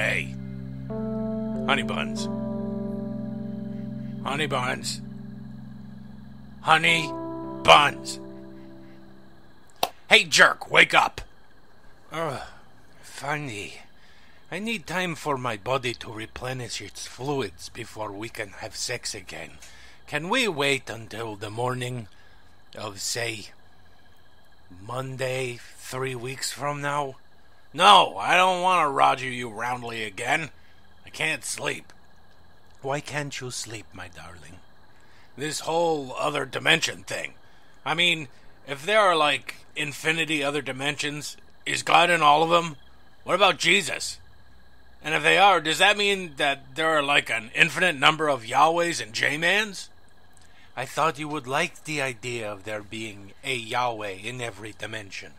Hey. Honey buns. Honey buns. Honey buns. Hey, jerk, wake up. Funny. I need time for my body to replenish its fluids before we can have sex again. Can we wait until the morning of, say, Monday, 3 weeks from now? No, I don't want to roger you roundly again. I can't sleep. Why can't you sleep, my darling? This whole other dimension thing. I mean, if there are like infinity other dimensions, is God in all of them? What about Jesus? And if they are, does that mean that there are like an infinite number of Yahwehs and J-Mans? I thought you would like the idea of there being a Yahweh in every dimension.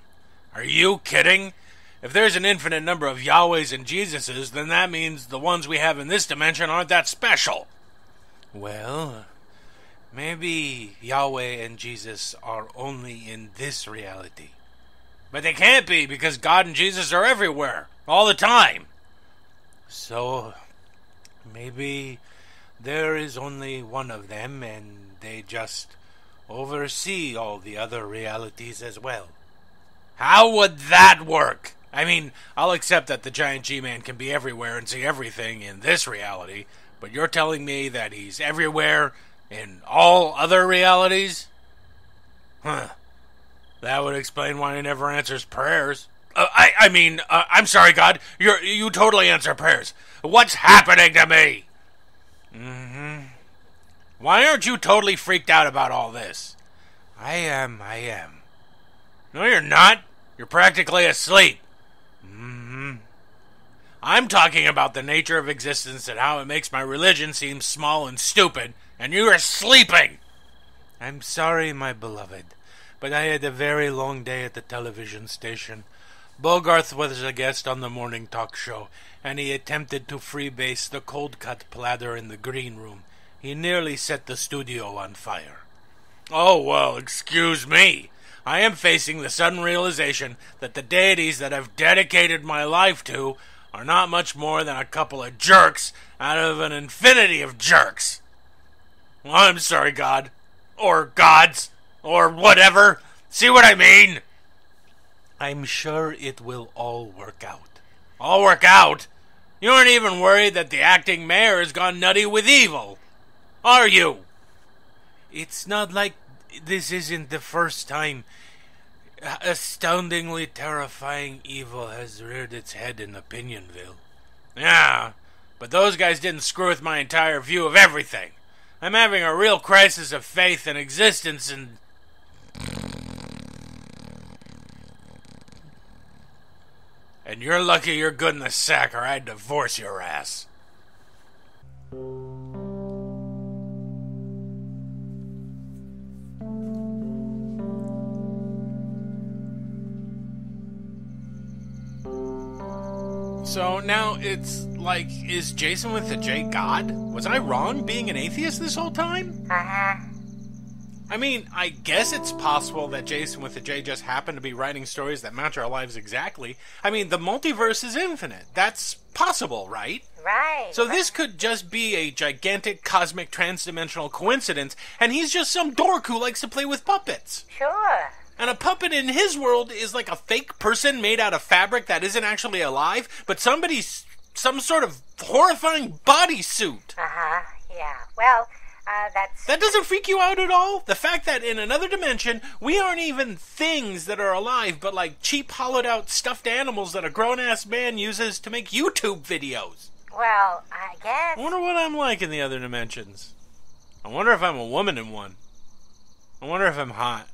Are you kidding? If there's an infinite number of Yahwehs and Jesuses, then that means the ones we have in this dimension aren't that special. Well, maybe Yahweh and Jesus are only in this reality. But they can't be, because God and Jesus are everywhere, all the time. So, maybe there is only one of them, and they just oversee all the other realities as well. How would that work? I mean, I'll accept that the giant G-Man can be everywhere and see everything in this reality, but you're telling me that he's everywhere in all other realities? Huh. That would explain why he never answers prayers. I'm sorry, God. You totally answer prayers. What's happening to me? Why aren't you totally freaked out about all this? I am. No, you're not. You're practically asleep. I'm talking about the nature of existence and how it makes my religion seem small and stupid, and you are sleeping. I'm sorry, my beloved, but I had a very long day at the television station. Bogart was a guest on the morning talk show, and he attempted to freebase the cold-cut platter in the green room. He nearly set the studio on fire. Oh, well, excuse me. I am facing the sudden realization that the deities that I've dedicated my life to are not much more than a couple of jerks out of an infinity of jerks. Well, I'm sorry, God. Or gods. Or whatever. See what I mean? I'm sure it will all work out. All work out? You aren't even worried that the acting mayor has gone nutty with evil, are you? It's not like this isn't the first time astoundingly terrifying evil has reared its head in Opinion-Ville. Yeah, but those guys didn't screw with my entire view of everything. I'm having a real crisis of faith in existence and... And you're lucky you're good in the sack or I'd divorce your ass. So now it's like, is Jason with the J God? Was I wrong being an atheist this whole time? I mean, I guess it's possible that Jason with the J just happened to be writing stories that match our lives exactly. I mean, the multiverse is infinite. That's possible, right? Right. So this could just be a gigantic cosmic transdimensional coincidence, and he's just some dork who likes to play with puppets. Sure. And a puppet in his world is like a fake person made out of fabric that isn't actually alive, but somebody's some sort of horrifying bodysuit. Yeah. Well, That doesn't freak you out at all? The fact that in another dimension, we aren't even things that are alive, but like cheap hollowed out stuffed animals that a grown-ass man uses to make YouTube videos. Well, I guess... I wonder what I'm like in the other dimensions. I wonder if I'm a woman in one. I wonder if I'm hot.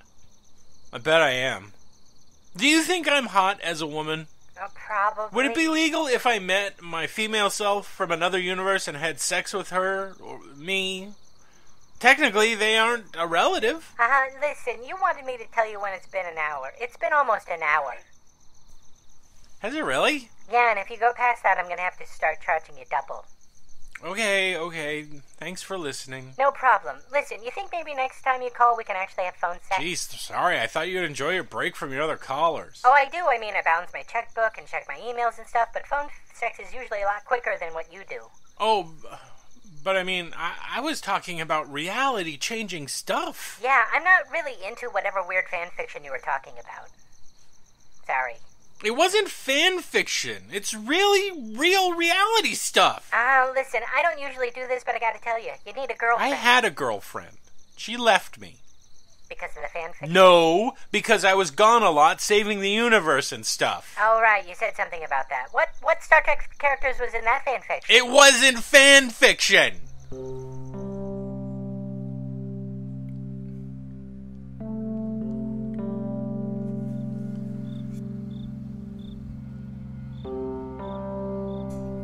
I bet I am. Do you think I'm hot as a woman? Probably. Would it be legal if I met my female self from another universe and had sex with her or me? Technically, they aren't a relative. Listen, you wanted me to tell you when it's been an hour. It's been almost an hour. Has it really? Yeah, and if you go past that, I'm going to have to start charging you double. Okay. Thanks for listening. No problem. Listen, you think maybe next time you call we can actually have phone sex? Jeez, sorry. I thought you'd enjoy your break from your other callers. Oh, I do. I mean, I balance my checkbook and check my emails and stuff, but phone sex is usually a lot quicker than what you do. Oh, but I mean, I was talking about reality-changing stuff. Yeah, I'm not really into whatever weird fan fiction you were talking about. Sorry. It wasn't fan fiction. It's really real reality stuff. Listen, I don't usually do this, but I gotta tell you, you need a girlfriend. I had a girlfriend. She left me. Because of the fan fiction? No, because I was gone a lot saving the universe and stuff. Oh, right, you said something about that. What Star Trek characters was in that fan fiction? It wasn't fan fiction.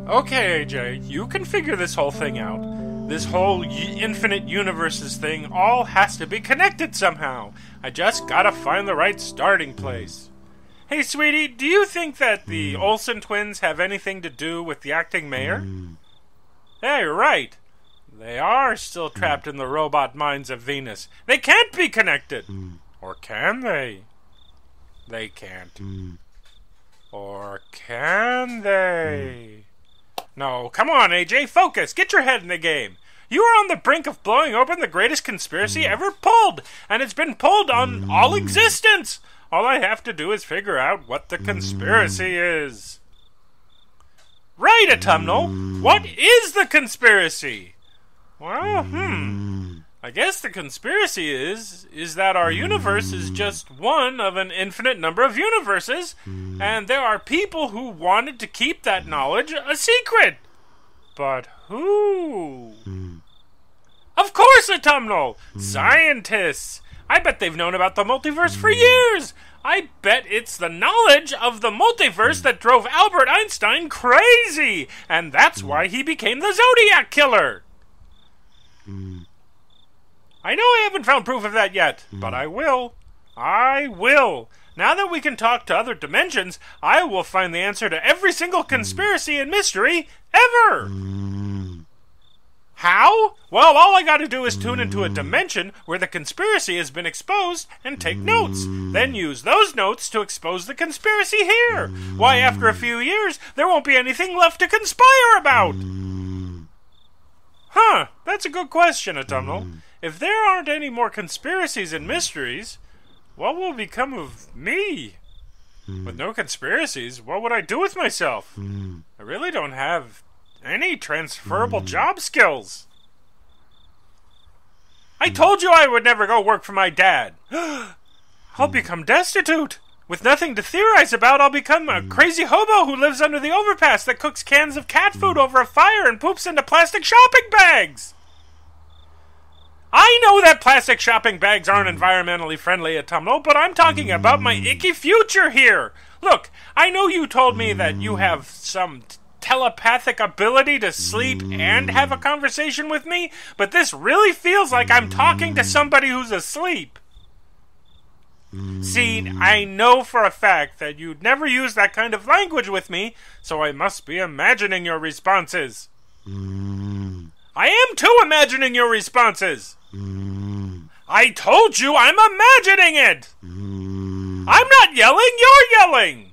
Okay, AJ, you can figure this whole thing out. This whole infinite universes thing all has to be connected somehow. I just gotta find the right starting place. Hey, sweetie, do you think that the Olsen twins have anything to do with the acting mayor? Yeah, you're right. They are still trapped in the robot minds of Venus. They can't be connected. Or can they? They can't. Or can they? No, come on, AJ, focus. Get your head in the game. You are on the brink of blowing open the greatest conspiracy ever pulled, and it's been pulled on all existence. All I have to do is figure out what the conspiracy is. Right, Autumnal. What is the conspiracy? Well, I guess the conspiracy is that our universe is just one of an infinite number of universes, and there are people who wanted to keep that knowledge a secret. But who? Of course, Autumnal! Scientists! I bet they've known about the multiverse for years! I bet it's the knowledge of the multiverse that drove Albert Einstein crazy! And that's why he became the Zodiac Killer! I know I haven't found proof of that yet, but I will. I will. Now that we can talk to other dimensions, I will find the answer to every single conspiracy and mystery ever! How? Well, all I gotta do is tune into a dimension where the conspiracy has been exposed and take notes. Then use those notes to expose the conspiracy here. Why, after a few years, there won't be anything left to conspire about. Huh, that's a good question, Autumnal. If there aren't any more conspiracies and mysteries, what will become of me? With no conspiracies, what would I do with myself? I really don't have any transferable job skills. I told you I would never go work for my dad. I'll become destitute. With nothing to theorize about, I'll become a crazy hobo who lives under the overpass that cooks cans of cat food over a fire and poops into plastic shopping bags. I know that plastic shopping bags aren't environmentally friendly, Autumnal, but I'm talking about my icky future here. Look, I know you told me that you have some telepathic ability to sleep and have a conversation with me, but this really feels like I'm talking to somebody who's asleep. See, I know for a fact that you'd never use that kind of language with me, so I must be imagining your responses. I am too imagining your responses. I told you I'm imagining it. I'm not yelling, you're yelling.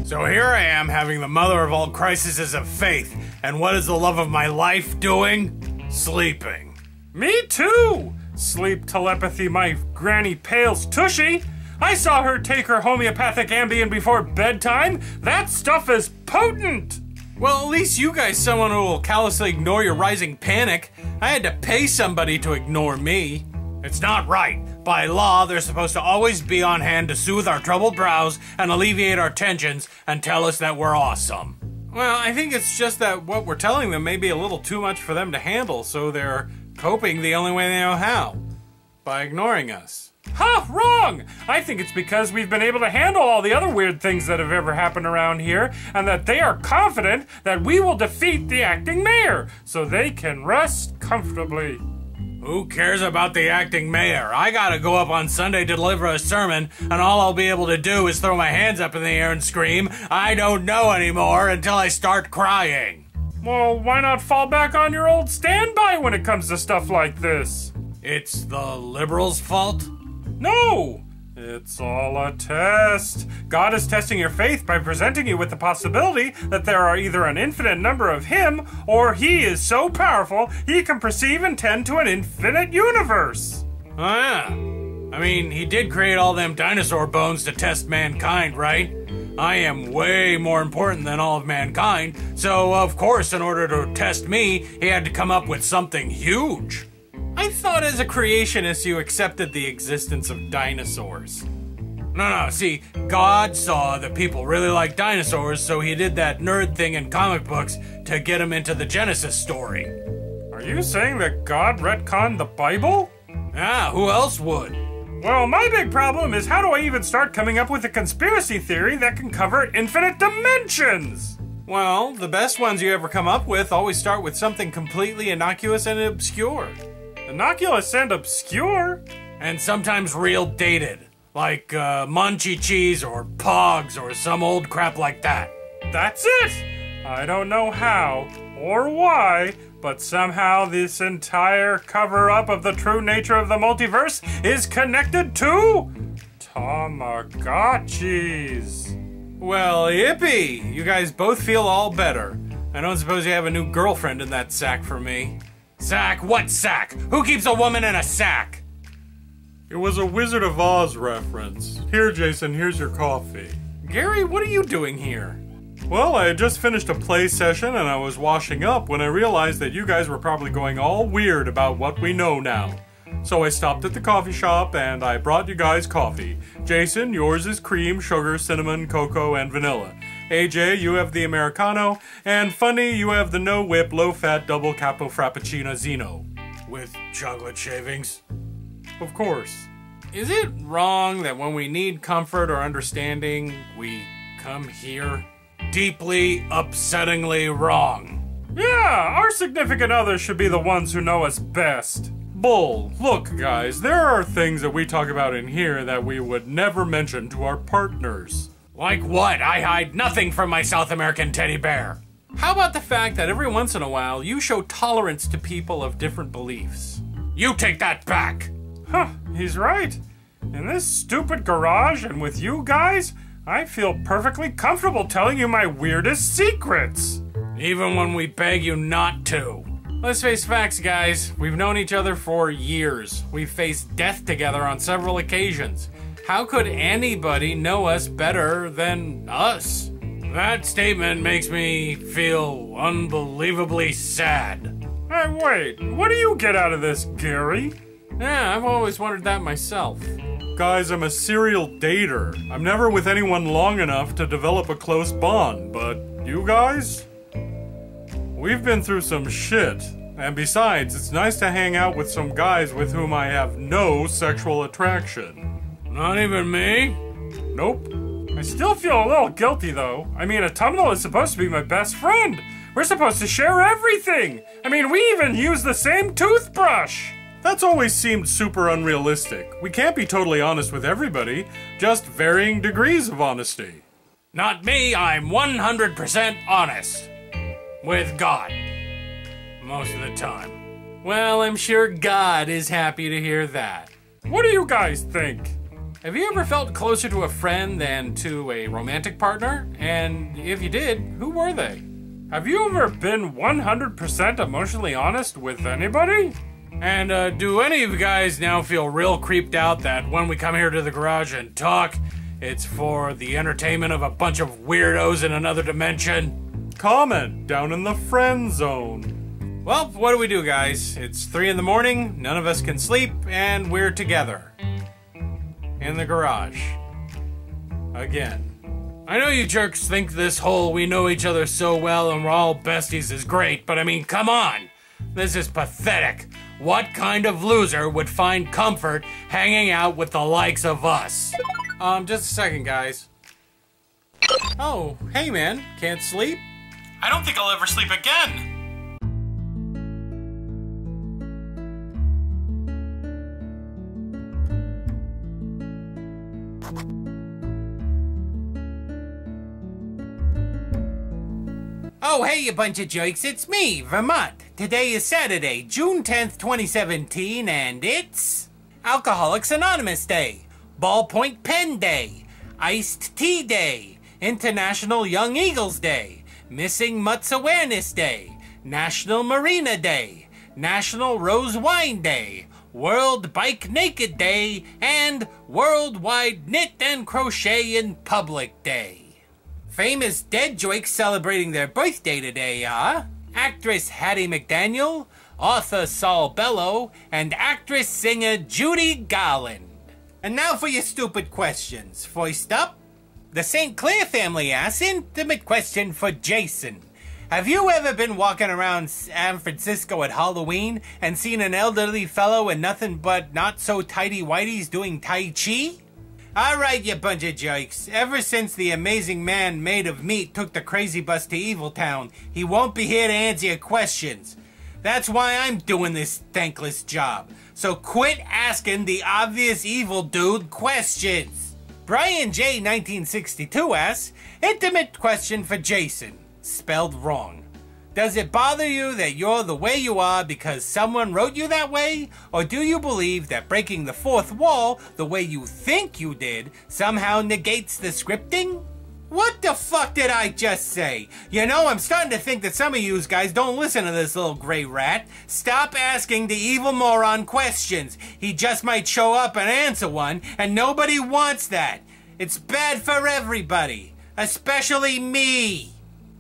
So here I am having the mother of all crises of faith, and what is the love of my life doing? Sleeping. Me too! Sleep telepathy my granny Pale's tushy. I saw her take her homeopathic Ambien before bedtime. That stuff is potent! Well, at least you guys someone who will callously ignore your rising panic. I had to pay somebody to ignore me. It's not right. By law, they're supposed to always be on hand to soothe our troubled brows and alleviate our tensions and tell us that we're awesome. Well, I think it's just that what we're telling them may be a little too much for them to handle, so they're coping the only way they know how. By ignoring us. Ha! Wrong! I think it's because we've been able to handle all the other weird things that have ever happened around here, and that they are confident that we will defeat the acting mayor, so they can rest comfortably. Who cares about the acting mayor? I gotta go up on Sunday to deliver a sermon, and all I'll be able to do is throw my hands up in the air and scream, "I don't know anymore," until I start crying. Well, why not fall back on your old standby when it comes to stuff like this? It's the liberals' fault? No! It's all a test. God is testing your faith by presenting you with the possibility that there are either an infinite number of Him, or He is so powerful He can perceive and tend to an infinite universe. Oh yeah. I mean, He did create all them dinosaur bones to test mankind, right? I am way more important than all of mankind, so of course in order to test me, He had to come up with something huge. I thought as a creationist you accepted the existence of dinosaurs. No, see, God saw that people really like dinosaurs, so He did that nerd thing in comic books to get them into the Genesis story. Are you saying that God retconned the Bible? Ah, who else would? Well, my big problem is how do I even start coming up with a conspiracy theory that can cover infinite dimensions? Well, the best ones you ever come up with always start with something completely innocuous and obscure. Innocuous and obscure? And sometimes real dated, like Munchie Cheese or Pogs or some old crap like that. That's it! I don't know how or why, but somehow this entire cover-up of the true nature of the multiverse is connected to Tamagotchis. Well, yippee! You guys both feel all better. I don't suppose you have a new girlfriend in that sack for me. Sack? What sack? Who keeps a woman in a sack? It was a Wizard of Oz reference. Here, Jason, here's your coffee. Gary, what are you doing here? Well, I had just finished a play session and I was washing up when I realized that you guys were probably going all weird about what we know now. So I stopped at the coffee shop and I brought you guys coffee. Jason, yours is cream, sugar, cinnamon, cocoa, and vanilla. AJ, you have the Americano. And Funny, you have the no-whip, low-fat, double capo frappuccino Zeno. With chocolate shavings? Of course. Is it wrong that when we need comfort or understanding, we come here? Deeply, upsettingly wrong. Yeah, our significant others should be the ones who know us best. Bull. Look, guys, there are things that we talk about in here that we would never mention to our partners. Like what? I hide nothing from my South American teddy bear. How about the fact that every once in a while you show tolerance to people of different beliefs? You take that back! Huh, he's right. In this stupid garage and with you guys, I feel perfectly comfortable telling you my weirdest secrets. Even when we beg you not to. Let's face facts, guys. We've known each other for years. We've faced death together on several occasions. How could anybody know us better than us? That statement makes me feel unbelievably sad. Hey, wait, what do you get out of this, Gary? Yeah, I've always wondered that myself. Guys, I'm a serial dater. I'm never with anyone long enough to develop a close bond, but you guys? We've been through some shit. And besides, it's nice to hang out with some guys with whom I have no sexual attraction. Not even me? Nope. I still feel a little guilty, though. I mean, Autumnal is supposed to be my best friend. We're supposed to share everything. I mean, we even use the same toothbrush. That's always seemed super unrealistic. We can't be totally honest with everybody, just varying degrees of honesty. Not me, I'm 100% honest. With God. Most of the time. Well, I'm sure God is happy to hear that. What do you guys think? Have you ever felt closer to a friend than to a romantic partner? And if you did, who were they? Have you ever been 100% emotionally honest with anybody? And do any of you guys now feel real creeped out that when we come here to the garage and talk, it's for the entertainment of a bunch of weirdos in another dimension? Comment down in the friend zone. Well, what do we do, guys? It's 3 in the morning, none of us can sleep, and we're together. In the garage. Again. I know you jerks think this whole we know each other so well and we're all besties is great, but I mean, come on! This is pathetic. What kind of loser would find comfort hanging out with the likes of us? Just a second, guys. Oh, hey man, can't sleep? I don't think I'll ever sleep again. Oh, hey, you bunch of jerks, it's me, Vermont. Today is Saturday, June 10th, 2017, and it's Alcoholics Anonymous Day, Ballpoint Pen Day, Iced Tea Day, International Young Eagles Day, Missing Mutts Awareness Day, National Marina Day, National Rose Wine Day, World Bike Naked Day, and Worldwide Knit and Crochet in Public Day. Famous dead jokes celebrating their birthday today are actress Hattie McDaniel, author Saul Bellow, and actress-singer Judy Garland. And now for your stupid questions. First up, the St. Clair family asks, intimate question for Jason. Have you ever been walking around San Francisco at Halloween and seen an elderly fellow in nothing but not-so-tidy-whities doing Tai Chi? Alright, you bunch of jerks. Ever since the amazing man made of meat took the crazy bus to Evil Town, he won't be here to answer your questions. That's why I'm doing this thankless job. So quit asking the obvious evil dude questions. Brian J. 1962 asks, intimate question for Jason. Spelled wrong. Does it bother you that you're the way you are because someone wrote you that way? Or do you believe that breaking the fourth wall, the way you think you did, somehow negates the scripting? What the fuck did I just say? You know, I'm starting to think that some of you guys don't listen to this little gray rat. Stop asking the evil moron questions. He just might show up and answer one, and nobody wants that. It's bad for everybody, especially me.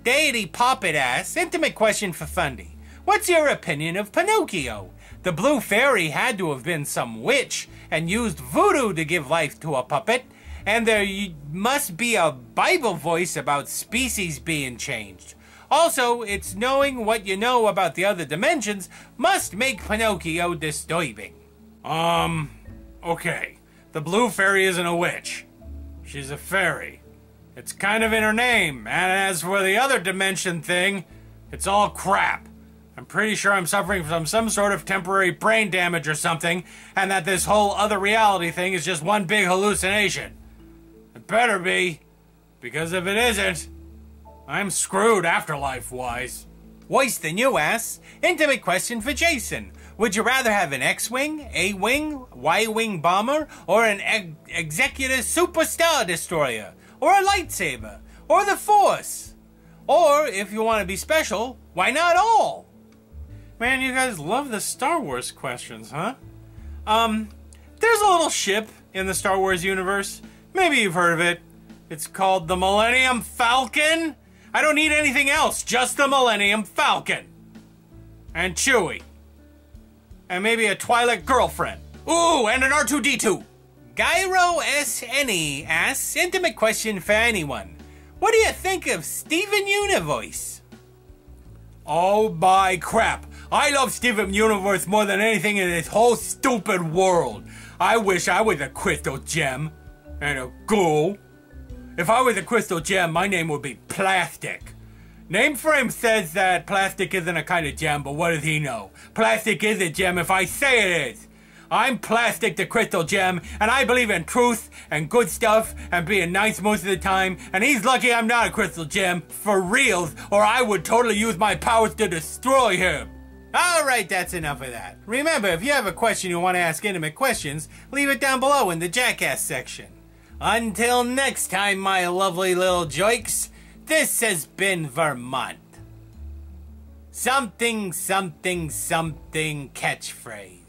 Deity Poppet asks, intimate question for Fundy. What's your opinion of Pinocchio? The blue fairy had to have been some witch and used voodoo to give life to a puppet, and there must be a Bible voice about species being changed. Also, it's knowing what you know about the other dimensions must make Pinocchio disturbing. Okay. The blue fairy isn't a witch. She's a fairy. It's kind of in her name, and as for the other dimension thing, it's all crap. I'm pretty sure I'm suffering from some sort of temporary brain damage or something, and that this whole other reality thing is just one big hallucination. It better be, because if it isn't, I'm screwed afterlife-wise. Worse than you ass. Intimate question for Jason. Would you rather have an X-Wing, A-Wing, Y-Wing bomber, or an executive superstar destroyer? Or a lightsaber, or the Force, or if you want to be special, why not all? Man, you guys love the Star Wars questions, huh? There's a little ship in the Star Wars universe. Maybe you've heard of it. It's called the Millennium Falcon. I don't need anything else, just the Millennium Falcon. And Chewie. And maybe a Twi'lek girlfriend. Ooh, and an R2-D2. Gyro SNE asks, intimate question for anyone. What do you think of Steven Universe? Oh my crap. I love Steven Universe more than anything in this whole stupid world. I wish I was a crystal gem. And a ghoul. If I was a crystal gem, my name would be Plastic. Nameframe says that plastic isn't a kind of gem, but what does he know? Plastic is a gem if I say it is. I'm Plastic the Crystal Gem, and I believe in truth and good stuff and being nice most of the time, and he's lucky I'm not a Crystal Gem, for reals, or I would totally use my powers to destroy him. Alright, that's enough of that. Remember, if you have a question you want to ask intimate questions, leave it down below in the Jackass section. Until next time, my lovely little jokes, this has been Vermont. Something, something, something catchphrase.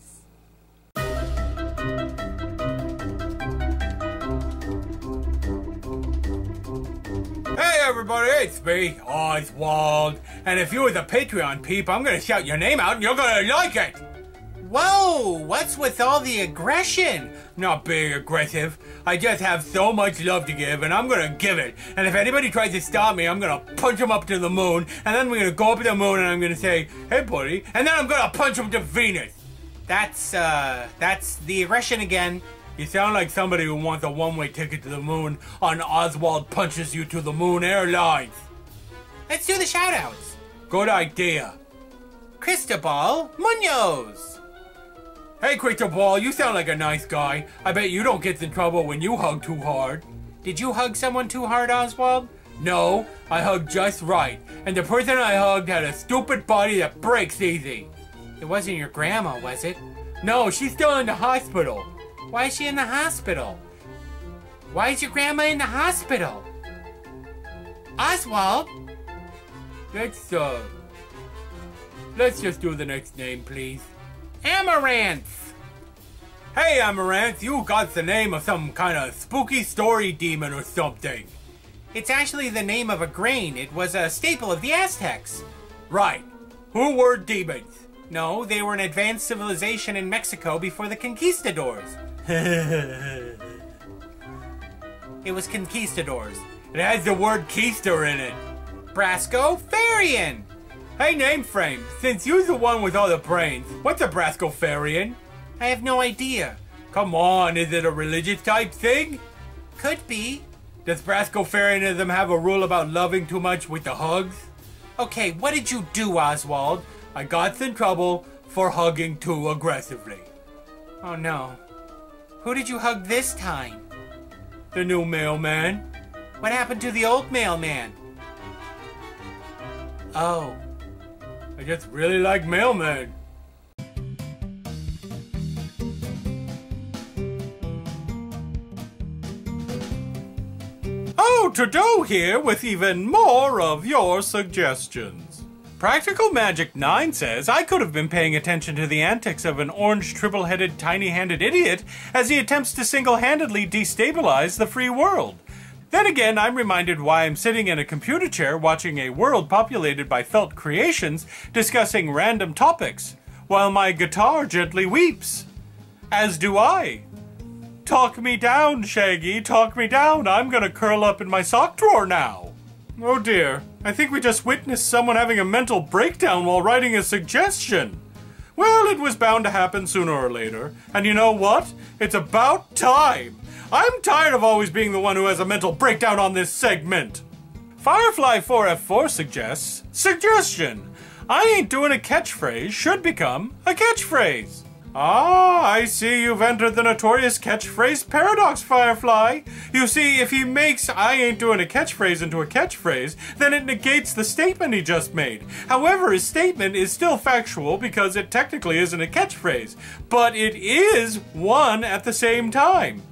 Hey everybody, it's me, Oswald. And if you were the Patreon peep, I'm gonna shout your name out and you're gonna like it. Whoa, what's with all the aggression? Not being aggressive. I just have so much love to give, and I'm gonna give it. And if anybody tries to stop me, I'm gonna punch them up to the moon, and then we're gonna go up to the moon, and I'm gonna say, hey buddy, and then I'm gonna punch them to Venus. That's the aggression again. You sound like somebody who wants a one-way ticket to the moon on Oswald Punches You to the Moon Airlines. Let's do the shoutouts. Good idea. Cristobal Munoz. Hey, Cristobal, you sound like a nice guy. I bet you don't get in trouble when you hug too hard. Did you hug someone too hard, Oswald? No, I hugged just right, and the person I hugged had a stupid body that breaks easy. It wasn't your grandma, was it? No, she's still in the hospital. Why is she in the hospital? Why is your grandma in the hospital? Oswald? Let's just do the next name, please. Amaranth! Hey, Amaranth, you got the name of some kind of spooky story demon or something. It's actually the name of a grain. It was a staple of the Aztecs. Right. Who were demons? No, they were an advanced civilization in Mexico before the conquistadors. It was conquistadors. It has the word keister in it. Brasco-Farian! Hey, name frame, since you're the one with all the brains, what's a Brasco-Farian? I have no idea. Come on, is it a religious type thing? Could be. Does Brasco-Farianism have a rule about loving too much with the hugs? Okay, what did you do, Oswald? I got in trouble for hugging too aggressively. Oh no. Who did you hug this time? The new mailman. What happened to the old mailman? Oh. I just really like mailmen. Oh, Trudeau here with even more of your suggestions. Practical Magic 9 says I could have been paying attention to the antics of an orange triple-headed tiny-handed idiot as he attempts to single-handedly destabilize the free world. Then again, I'm reminded why I'm sitting in a computer chair watching a world populated by felt creations discussing random topics, while my guitar gently weeps. As do I. Talk me down, Shaggy, talk me down. I'm gonna curl up in my sock drawer now. Oh dear, I think we just witnessed someone having a mental breakdown while writing a suggestion. Well, it was bound to happen sooner or later. And you know what? It's about time. I'm tired of always being the one who has a mental breakdown on this segment. Firefly4F4 suggests, suggestion. I ain't doing a catchphrase should become a catchphrase. Ah, I see you've entered the notorious catchphrase paradox, Firefly. You see, if he makes I ain't doing a catchphrase into a catchphrase, then it negates the statement he just made. However, his statement is still factual because it technically isn't a catchphrase, but it is one at the same time.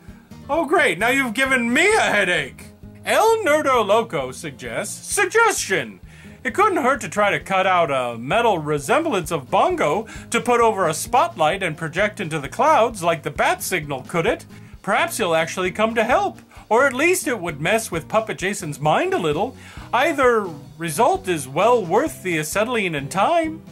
Oh great, now you've given me a headache. El Nerdo Loco suggests, suggestion. It couldn't hurt to try to cut out a metal resemblance of Bongo to put over a spotlight and project into the clouds like the bat signal, could it? Perhaps he'll actually come to help, or at least it would mess with Puppet Jason's mind a little. Either result is well worth the acetylene and time.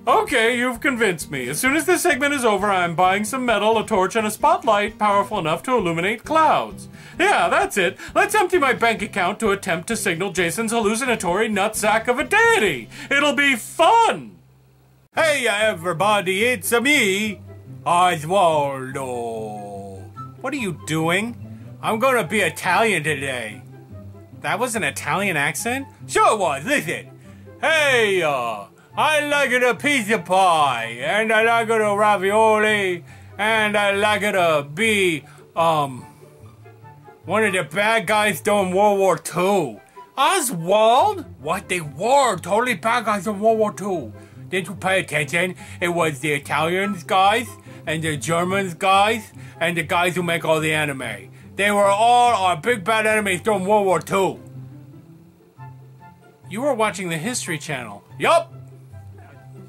Okay, you've convinced me. As soon as this segment is over, I'm buying some metal, a torch, and a spotlight powerful enough to illuminate clouds. Yeah, that's it. Let's empty my bank account to attempt to signal Jason's hallucinatory nutsack of a deity. It'll be fun! Hey, everybody, it's me, Oswaldo. What are you doing? I'm gonna be Italian today. That was an Italian accent? Sure it was, listen. Hey, I like it a piece of pie, and I like it a ravioli, and I like it to be, one of the bad guys during World War II. Oswald? What, they were totally bad guys in World War II. Didn't you pay attention? It was the Italians guys, and the Germans guys, and the guys who make all the anime. They were all our big bad enemies during World War II. You were watching the History Channel. Yup.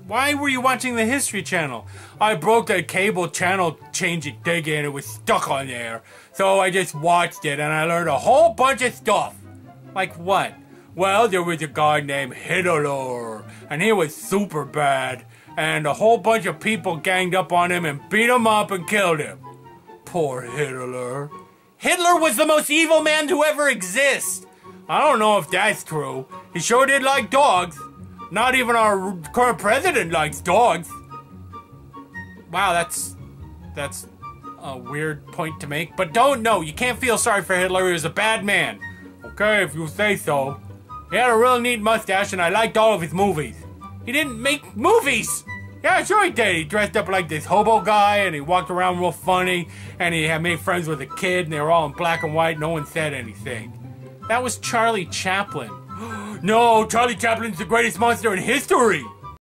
Why were you watching the History Channel? I broke the cable channel changing thing and it was stuck on there. So I just watched it and I learned a whole bunch of stuff. Like what? Well, there was a guy named Hitler and he was super bad. And a whole bunch of people ganged up on him and beat him up and killed him. Poor Hitler. Hitler was the most evil man to ever exist. I don't know if that's true. He sure did like dogs. Not even our current president likes dogs. Wow, that's a weird point to make. But you can't feel sorry for Hitler. He was a bad man. Okay, if you say so. He had a real neat mustache and I liked all of his movies. He didn't make movies! Yeah, sure he did. He dressed up like this hobo guy and he walked around real funny and he had made friends with a kid and they were all in black and white. No one said anything. That was Charlie Chaplin. No, Charlie Chaplin's the greatest monster in history!